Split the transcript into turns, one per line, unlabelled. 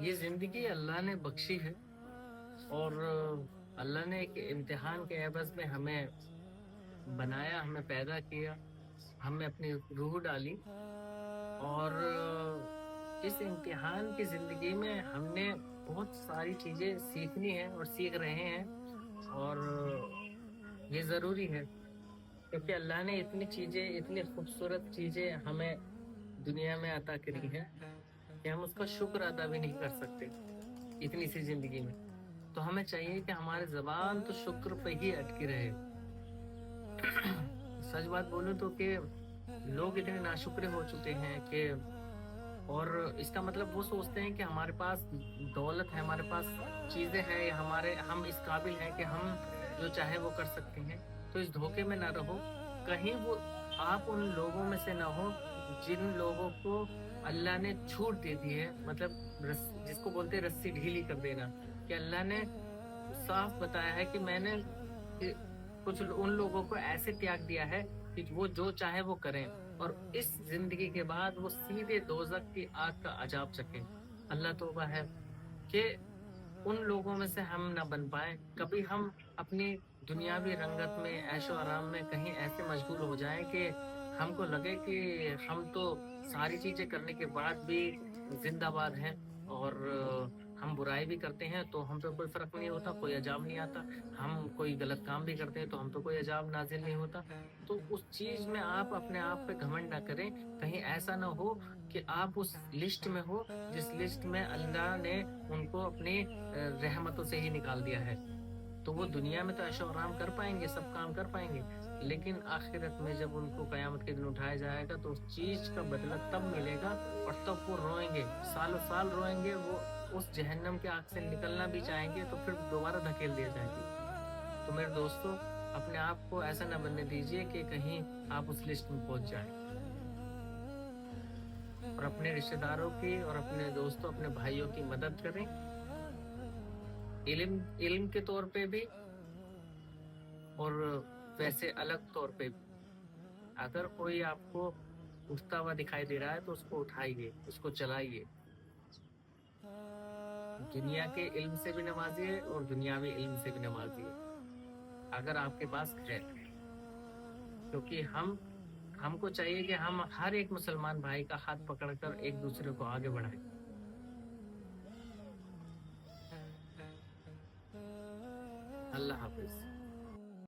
یہ زندگی اللہ نے بخشی ہے، اور اللہ نے ایک امتحان کے عوض میں ہمیں بنایا، ہمیں پیدا کیا، ہمیں اپنی روح ڈالی، اور اس امتحان کی زندگی میں ہم نے بہت ساری چیزیں سیکھنی ہے اور سیکھ رہے ہیں، اور یہ ضروری ہے کیونکہ اللہ نے اتنی چیزیں، اتنی خوبصورت چیزیں ہمیں دنیا میں عطا کری ہے کہ ہم اس کا شکر ادا بھی نہیں کر سکتے اتنی سی زندگی میں۔ تو ہمیں چاہیے کہ ہماری زبان تو شکر پہ ہی اٹکی رہے۔ سچ بات بولوں تو کہ لوگ اتنے ناشکرے ہو چکے ہیں کہ، اور اس کا مطلب وہ سوچتے ہیں کہ ہمارے پاس دولت ہے، ہمارے پاس چیزیں ہیں، یا ہم اس قابل ہیں کہ ہم جو چاہے وہ کر سکتے ہیں۔ تو اس دھوکے میں نہ رہو، کہیں وہ آپ ان لوگوں میں سے نہ ہو جن لوگوں کو اللہ نے چھوٹ دے دی ہے، مطلب جس کو بولتے ہیں رسی ڈھیلی کر دینا، کہ اللہ نے صاف بتایا ہے کہ میں نے کہ کچھ ان لوگوں کو ایسے تیاگ دیا ہے کہ وہ جو چاہے وہ کریں، اور اس زندگی کے بعد وہ سیدھے دوزخ کی آگ کا عذاب چکیں۔ اللہ توبہ ہے کہ ان لوگوں میں سے ہم نہ بن پائیں، کبھی ہم اپنی دنیاوی رنگت میں، عیش و آرام میں کہیں ایسے مشغول ہو جائیں کہ ہم کو لگے کہ ہم تو ساری چیزیں کرنے کے بعد بھی زندہ باد ہیں، اور ہم برائی بھی کرتے ہیں تو ہم پہ کوئی فرق نہیں ہوتا، کوئی عذاب نہیں آتا، ہم کوئی غلط کام بھی کرتے ہیں تو ہم پہ کوئی عذاب نازل نہیں ہوتا۔ تو اس چیز میں آپ اپنے آپ پہ گھمنڈ نہ کریں، کہیں ایسا نہ ہو کہ آپ اس لسٹ میں ہو جس لسٹ میں اللہ نے ان کو اپنی رحمتوں سے ہی نکال دیا ہے۔ تو وہ دنیا میں تو عیش و آرام کر پائیں گے، سب کام کر پائیں گے، لیکن آخرت میں جب ان کو قیامت کے دن اٹھایا جائے گا تو اس چیز کا بدلہ تب ملے گا، اور تب وہ روئیں گے، سالوں سال روئیں گے، وہ اس جہنم کے آگ سے نکلنا بھی چاہیں گے تو پھر دوبارہ دھکیل دیا جائیں گے۔ تو میرے دوستو، اپنے آپ کو ایسا نہ بننے دیجیے کہ کہیں آپ اس لسٹ میں پہنچ جائیں، اور اپنے رشتہ داروں کی اور اپنے دوستوں، اپنے بھائیوں کی مدد کریں، علم کے طور پہ بھی اور ویسے الگ طور پہ بھی۔ اگر کوئی آپ کو اٹھتا ہوا دکھائی دے رہا ہے تو اس کو اٹھائیے، اس کو چلائیے، دنیا کے علم سے بھی نوازیے اور دنیاوی علم سے بھی نوازیے اگر آپ کے پاس ہے، کیونکہ ہم کو چاہیے کہ ہم ہر ایک مسلمان بھائی کا ہاتھ پکڑ کر ایک دوسرے کو آگے بڑھائیں۔ اللہ حافظ۔